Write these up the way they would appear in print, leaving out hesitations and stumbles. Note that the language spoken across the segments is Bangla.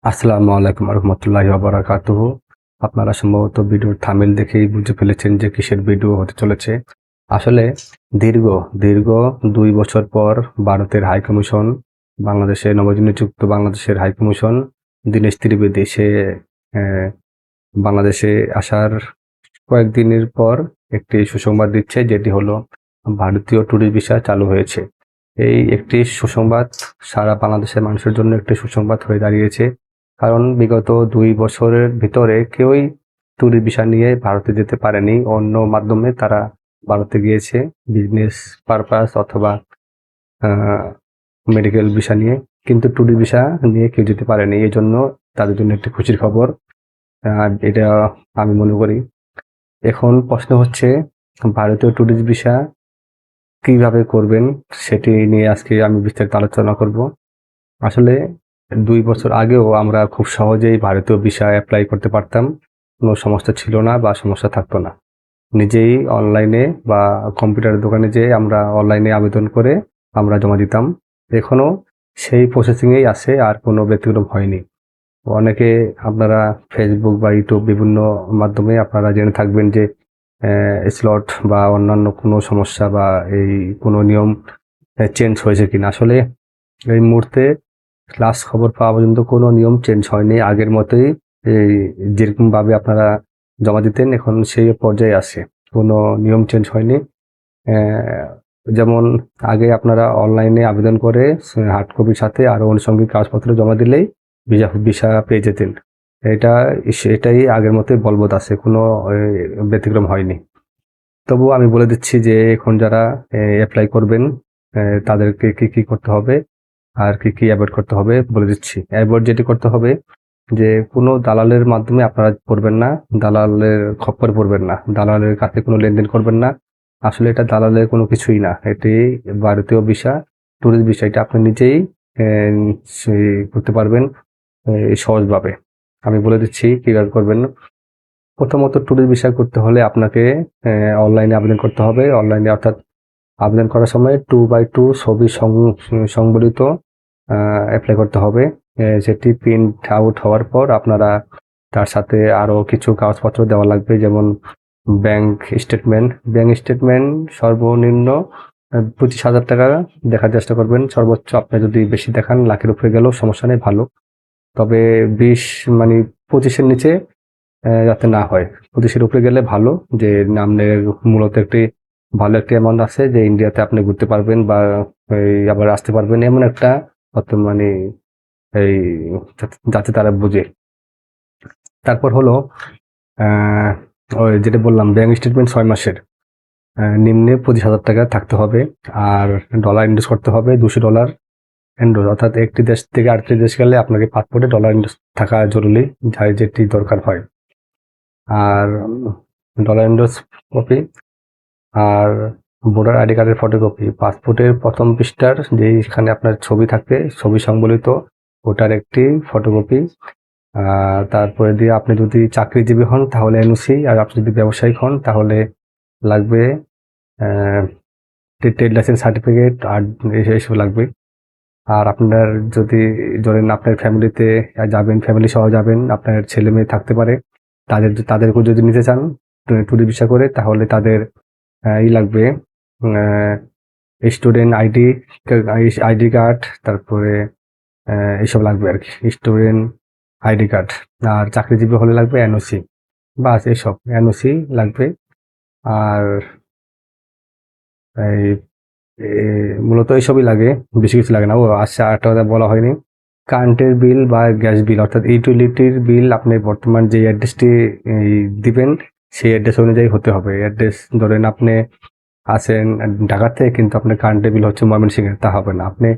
আসসালামু আলাইকুম রহমতুল্লাহি ওয়া বারাকাতুহু। আপনারা সম্ভবত ভিডিওর থাম্বনেল দেখেই বুঝে ফেলেছেন যে কিসের ভিডিও হতে চলেছে। আসলে দীর্ঘ দীর্ঘ ২ বছর পর ভারতের হাই কমিশন, নবনিযুক্ত বাংলাদেশের হাই কমিশন দীনেশ ত্রিবেদী সে বাংলাদেশে আসার কয়েকদিনের পর একটি সুসংবাদ দিচ্ছে, যেটি হলো ভারতীয় ট্যুরিস্ট ভিসা চালু হয়েছে। এই একটি সুসংবাদ সারা বাংলাদেশের মানুষের জন্য একটি সুসংবাদ হয়ে দাঁড়িয়েছে। কারণ বিগত ২ বছরের ভিতরে কেউই ট্যুরিস্ট ভিসা নিয়ে ভারতে যেতে পারেনি। অন্য মাধ্যমে তারা ভারতে গিয়েছে বিজনেস পারপাস অথবা মেডিকেল ভিসা নিয়ে, কিন্তু ট্যুরিস্ট ভিসা নিয়ে কেউ যেতে পারেনি। এজন্য তাদের জন্য একটি খুশির খবর। এটা আমি মনে করি। এখন প্রশ্ন হচ্ছে, ভারতীয় ট্যুরিস্ট ভিসা কিভাবে করবেন সেটি নিয়ে আজকে আমি বিস্তারিত আলোচনা করব। আসলে ২ বছর আগেও আমরা খুব সহজেই ভারতীয় ভিসা এপ্লাই করতে পারতাম। কোনো সমস্যা ছিল না বা সমস্যা থাকতো না। নিজেই অনলাইনে বা কম্পিউটারের দোকানে যেয়ে আমরা অনলাইনে আবেদন করে আমরা জমা দিতাম। এখনো সেই প্রসেসিংয়েই আছে, আর কোনো ব্যতিক্রম হয়নি। অনেকে আপনারা ফেসবুক বা ইউটিউব বিভিন্ন মাধ্যমে আপনারা জেনে থাকবেন যে স্লট বা অন্যান্য কোনো সমস্যা বা এই কোনো নিয়ম চেঞ্জ হয়েছে কিনা। আসলে এই মুহূর্তে লাস্ট খবর পাওয়া পর্যন্ত কোনো নিয়ম চেঞ্জ হয়নি। আগের মতোই এই যেরকমভাবে আপনারা জমা দিতেন এখন সেই পর্যায়ে আছে। কোনো নিয়ম চেঞ্জ হয়নি। যেমন আগে আপনারা অনলাইনে আবেদন করে হার্ড কপির সাথে আরও আনুষঙ্গিক কাগজপত্র জমা দিলেই ভিসা পেয়ে যেতেন। এটাই আগের মতোই বলবৎ আছে, কোনো ব্যতিক্রম হয়নি। তবুও আমি বলে দিচ্ছি যে এখন যারা অ্যাপ্লাই করবেন তাদেরকে কি করতে হবে আর কি অ্যাভয়েড করতে হবে বলে দিচ্ছি। অ্যাভয়েড যেটি করতে হবে, যে কোনো দালালের মাধ্যমে আপনারা পড়বেন না, দালালের খপ্পরে পড়বেন না, দালালের কাছে কোনো লেনদেন করবেন না। আসলে এটা দালালের কোনো কিছুই না। এটি ভারতীয় ভিসা, ট্যুরিস্ট ভিসা। এটা আপনি নিজেই করতে পারবেন সহজভাবে। আমি বলে দিচ্ছি কিভাবে করবেন। প্রথমত ট্যুরিস্ট ভিসা করতে হলে আপনাকে অনলাইনে আবেদন করতে হবে। অনলাইনে অর্থাৎ আবেদন করার সময় 2x2 ছবি সংবলিত অ্যাপ্লাই করতে হবে। সেটি প্রিন্ট আউট হওয়ার পর আপনারা তার সাথে আরও কিছু কাগজপত্র দেওয়া লাগবে, যেমন ব্যাংক স্টেটমেন্ট। ব্যাংক স্টেটমেন্ট সর্বনিম্ন 25,000 টাকা দেখার চেষ্টা করবেন। সর্বোচ্চ আপনি যদি বেশি দেখান, লাখের উপরে গেলেও সমস্যা নেই, ভালো। তবে 20 মানে 25-এর নিচে যাতে না হয়। 25-এর উপরে গেলে ভালো, যে আপনার মূলত ভালো একটি অ্যামাউন্ট আছে যে ইন্ডিয়াতে আপনি ঘুরতে পারবেন বা আবার আসতে পারবেন, এমন একটা মানে এই যাতে তারা বুঝে। তারপর হলো ওই যেটা বললাম, ব্যাংক স্টেটমেন্ট 6 মাসের নিম্নে 25,000 টাকা থাকতে হবে। আর ডলার ইনভেস্ট করতে হবে $200 এন্ডোজ, অর্থাৎ একটি দেশ থেকে আরেকটি দেশ গেলে আপনাকে পাসপোর্টে ডলার ইনভেস্ট থাকা জরুরি, যার যেটি দরকার হয়। আর ডলার ইনভেস্ট কপি আর ভোটার আইডি কার্ডের ফটোকপি, পাসপোর্টের প্রথম পৃষ্ঠার যেখানে আপনার ছবি থাকবে, ছবি সংবলিত ওটার একটি ফটোকপি। তারপরে দিয়ে আপনি যদি চাকরিজীবী হন তাহলে এনওসি, আর আপনি যদি ব্যবসায়িক হন তাহলে লাগবে ট্রেড লাইসেন্স সার্টিফিকেট আর এইসব লাগবে। আর আপনার যদি ধরেন আপনার ফ্যামিলিতে যাবেন, ফ্যামিলি সহ যাবেন, আপনার ছেলে মেয়ে থাকতে পারে, তাদেরকেও যদি নিতে চান ট্যুরিস্ট ভিসা করে, তাহলে তাদের লাগবে স্টুডেন্ট আইডি কার্ড, তারপরে এইসব লাগবে আর কি, স্টুডেন্ট আইডি কার্ড। আর চাকরিজীবী হলে লাগবে এনওসি, বাস এইসব এনওসি লাগবে। আর এই মূলত এইসবই লাগে, বেশি কিছু লাগে না। ও আচ্ছা, আরেকটা কথা বলা হয়নি, কারেন্টের বিল বা গ্যাস বিল অর্থাৎ ইউটিলিটির বিল আপনি বর্তমান যে অ্যাড্রেসটি দিবেন সেই অ্যাড্রেস অনুযায়ী হতে হবে। অ্যাড্রেস ধরেন আপনি আছেন ঢাকাতে, কিন্তু আপনার কারেন্টের বিল হচ্ছে ময়মনসিংহের, তা হবে না। আপনি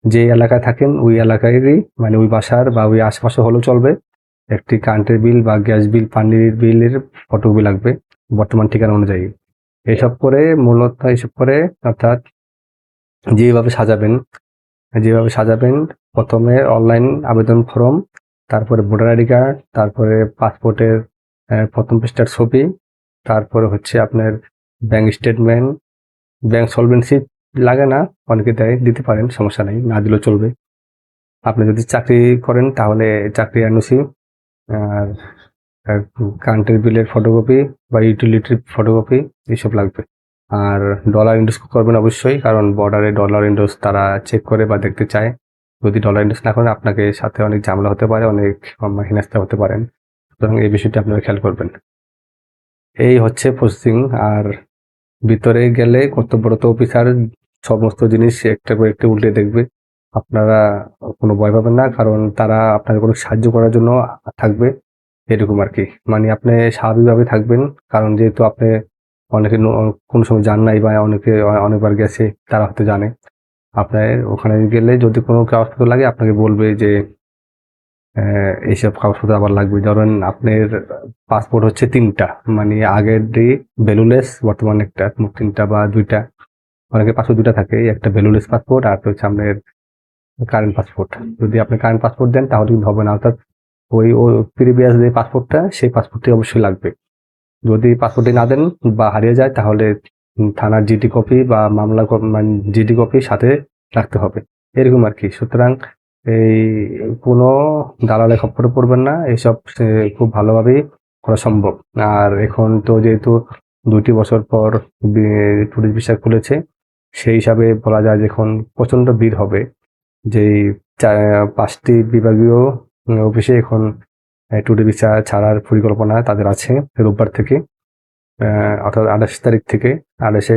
যে এলাকায় থাকেন ওই এলাকারই, মানে ওই বাসার বা ওই আশেপাশে হলেও চলবে, একটি কারেন্টের বিল বা গ্যাস বিল, পানির বিলের ফটোকপি লাগবে বর্তমান ঠিকানা অনুযায়ী। এসব করে অর্থাৎ যেভাবে সাজাবেন, প্রথমে অনলাইন আবেদন ফর্ম, তারপরে ভোটার আইডি কার্ড, তারপরে পাসপোর্টের প্রথম পৃষ্ঠার ছবি, তারপরে হচ্ছে আপনার ব্যাংক স্টেটমেন্ট, ব্যাংক সলভেন্সি লাগে না, অনেকে দিতে পারেন, সমস্যা নেই, না দিলেও চলবে। আপনি যদি চাকরি করেন তাহলে চাকরি এনওসি, আর কারেন্টের বিলের ফটোকপি বা ইউটিলিটির ফটোকপি এইসব লাগবে। আর ডলার ইন্ডোজ করবেন অবশ্যই, কারণ বর্ডারে ডলার ইন্ডোজ তারা চেক করে বা দেখতে চায়। যদি ডলার ইন্ডোজ না করেন আপনাকে সাথে অনেক ঝামেলা হতে পারে, অনেক হেনস্থা হতে পারেন। সুতরাং এই বিষয়টি আপনারা খেয়াল করবেন। এই হচ্ছে প্রসেসিং। আর ভিতরে গেলে কর্তব্যরত অফিসার সমস্ত জিনিস একটা করে একটা উল্টে দেখবে। আপনারা কোনো ভয় পাবেন না, কারণ তারা আপনাকে কোনো সাহায্য করার জন্য থাকবে, এরকম আর কি। মানে আপনি স্বাভাবিকভাবে থাকবেন, কারণ যেহেতু আপনি অনেকে কোনো সময় যান নাই বা অনেকে অনেকবার গেছে, তারা হয়তো জানে। আপনার ওখানে গেলে যদি কোনো কাগজপত্র লাগে আপনাকে বলবে যে এইসব কাগজপত্র আবার লাগবে। ধরেন আপনার পাসপোর্ট হচ্ছে ৩টা, মানে আগের ভ্যালুলেস, বর্তমানে একটা, ৩টা বা 2টা, অনেকের পাসপোর্ট 2টা থাকে, একটা ভ্যালুলেস পাসপোর্ট আর হচ্ছে আপনার কারেন্ট পাসপোর্ট। যদি আপনি কারেন্ট পাসপোর্ট দেন তাহলে কিন্তু হবে না, অর্থাৎ ওই প্রিভিয়াস যে পাসপোর্টটা সেই পাসপোর্টটি অবশ্যই লাগবে। যদি পাসপোর্টটি না দেন বা হারিয়ে যায় তাহলে থানার জিডি কপি বা মামলা মানে জিডি কপি সাথে রাখতে হবে, এরকম আর কি। সুতরাং এই কোনো দালালের খপ্পরে পড়বেন না, এসব খুব ভালোভাবেই করা সম্ভব। আর এখন তো যেহেতু 2টি বছর পর ট্যুরিস্ট ভিসা খুলেছে, সেই হিসাবে বলা যায় যে এখন প্রচণ্ড ভিড় হবে। যেই 5টি বিভাগীয় অফিসে এখন ট্যুরিস্ট ভিসা ছাড়ার পরিকল্পনা তাদের আছে রোববার থেকে, অর্থাৎ 28 তারিখ থেকে, 28শে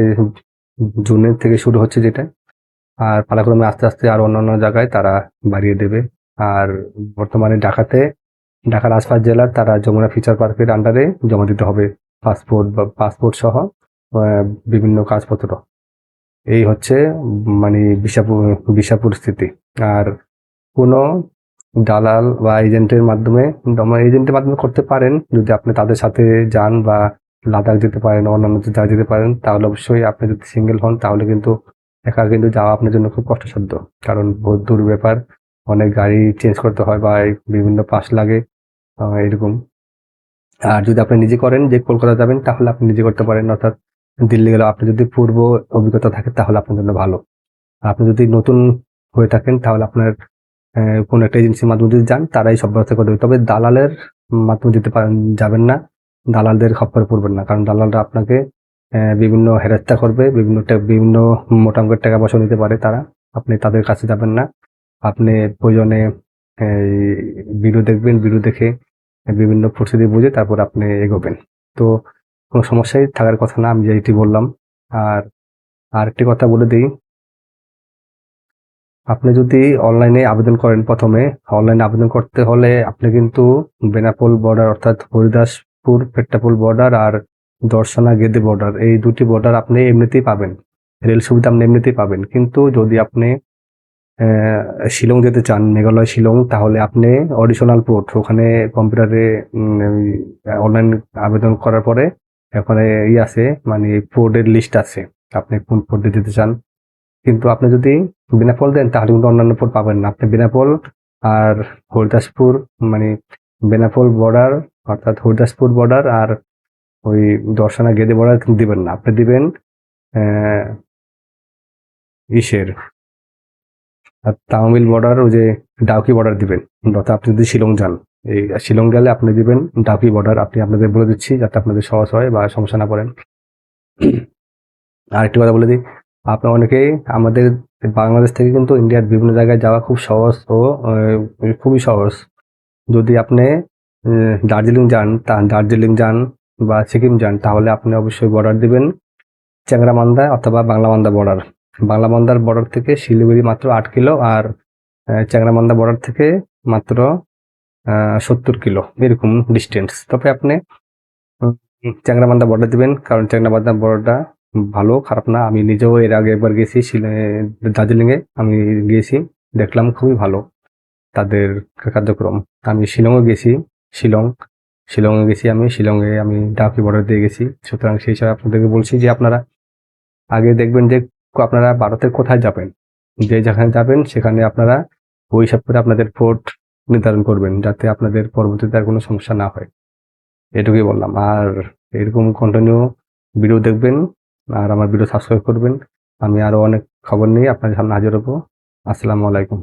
জুনের থেকে শুরু হচ্ছে যেটা। আর পালাক্রমে আস্তে আস্তে আরো অন্যান্য জায়গায় তারা বাড়িয়ে দেবে। আর বর্তমানে ঢাকার আশপাশ জেলার তারা যমুনা ফিচার পার্কের আন্ডারে জমা দিতে হবে পাসপোর্ট সহ বিভিন্ন কাগজপত্র। এই হচ্ছে মানে ভিসা পরিস্থিতি। আর কোনো দালাল বা এজেন্টের মাধ্যমে করতে পারেন, যদি আপনি তাদের সাথে যান বা লাদাখ যেতে পারেন, অন্যান্য জায়গায় যেতে পারেন, তাহলে অবশ্যই। আপনি যদি সিঙ্গেল হন তাহলে কিন্তু একা কিন্তু যাওয়া আপনার জন্য খুব কষ্টসাধ্য, কারণ বহুত দূর ব্যাপার, অনেক গাড়ি চেঞ্জ করতে হয় বা বিভিন্ন পাস লাগে, এরকম। আর যদি আপনি নিজে করেন, যে কলকাতা যাবেন, তাহলে আপনি নিজে করতে পারেন, অর্থাৎ দিল্লি গেলে আপনি যদি পূর্ব অভিজ্ঞতা থাকে তাহলে আপনার জন্য ভালো। আপনি যদি নতুন হয়ে থাকেন তাহলে আপনার কোনো একটা এজেন্সির মাধ্যমে যদি যান, তারাই সব ব্যবস্থা করে দেবে। তবে দালালের মাধ্যমে যাবেন না, দালালদের খপ্পরে পড়বেন না, কারণ দালালরা আপনাকে বিভিন্ন হেরেস্তা করবে, বিভিন্ন মোটা অঙ্কের টাকা পয়সা নিতে পারে তারা। আপনি তাদের কাছে যাবেন না। আপনি প্রয়োজনে এই ভিডিও দেখবেন, ভিডিও দেখে বিভিন্ন পরিস্থিতি বুঝে তারপর আপনি এগোবেন। তো কোনো সমস্যাই থাকার কথা না, আমি যেটি বললাম। আর আরেকটি কথা বলে দিই, আপনি যদি অনলাইনে আবেদন করেন, প্রথমে অনলাইনে আবেদন করতে হলে আপনি কিন্তু বেনাপোল বর্ডার, অর্থাৎ হরিদাসপুর পেট্টাপোল বর্ডার আর দর্শনা গেদে বর্ডার, এই 2টি বর্ডার আপনি এমনিতেই পাবেন, রেল সুবিধা আপনি এমনিতেই পাবেন। কিন্তু যদি আপনি শিলং যেতে চান, মেঘালয় শিলং, তাহলে আপনি অডিশনাল পোর্ট, ওখানে কম্পিউটারে অনলাইন আবেদন করার পরে ওখানে আছে, মানে পোর্টের লিস্ট আছে, আপনি কোন পোর্টে যেতে চান। কিন্তু আপনি যদি বেনাপোল দেন তাহলে কিন্তু অন্যান্য পোর্ট পাবেন না। আপনি বেনাপোল আর হরিদাসপুর, মানে বেনাপোল বর্ডার, অর্থাৎ হরিদাসপুর বর্ডার আর ওই দর্শনা গেদে বর্ডার দিবেন না, আপনি দিবেন ইসের তামিল বর্ডার, ওই যে ডাউকি বর্ডার দিবেন। অর্থাৎ আপনি যদি শিলং যান, এই শিলং গেলে আপনি দিবেন ডাউকি বর্ডার। আপনি আপনাদের বলে দিচ্ছি যাতে আপনাদের সহজ হয় বা সমস্যা না পড়েন। আরেকটি কথা বলে দিই, আপনার অনেকেই আমাদের বাংলাদেশ থেকে কিন্তু ইন্ডিয়ার বিভিন্ন জায়গায় যাওয়া খুব সহজ ও খুবই সহজ। যদি আপনি দার্জিলিং যান বা সিকিম যান, তাহলে আপনি অবশ্যই বর্ডার দিবেন চ্যাংরামান্দা অথবা বাংলামান্দা বর্ডার। বাংলামান্দার বর্ডার থেকে শিলিগুড়ি মাত্র 8 কিলো, আর চ্যাংরামান্দা বর্ডার থেকে মাত্র 70 কিলো, এরকম ডিস্টেন্স। তবে আপনি চ্যাংরামান্দা বর্ডার দিবেন, কারণ চ্যাংরামান্দা বর্ডারটা ভালো, খারাপ না। আমি নিজেও এর আগে একবার গেছি দার্জিলিংয়ে, আমি গিয়েছি, দেখলাম খুবই ভালো তাদের কার্যক্রম। আমি শিলংও গেছি, শিলংয়ে গেছি, আমি শিলংয়ে ডাউকি বর্ডার দিয়ে গেছি। সুতরাং সেই হিসাবে আপনাদেরকে বলছি যে আপনারা আগে দেখবেন যে আপনারা ভারতের কোথায় যাবেন, যে যেখানে যাবেন সেখানে আপনারা ওই হিসাব করে আপনাদের পোর্ট নির্ধারণ করবেন, যাতে আপনাদের পরবর্তীতে আর কোনো সমস্যা না হয়। এটুকুই বললাম। আর এরকম কন্টিনিউ ভিডিও দেখবেন আর আমার ভিডিও সাবস্ক্রাইব করবেন। আমি আরো অনেক খবর নিয়ে আপনাদের সামনে হাজির হবো। আসসালামু আলাইকুম।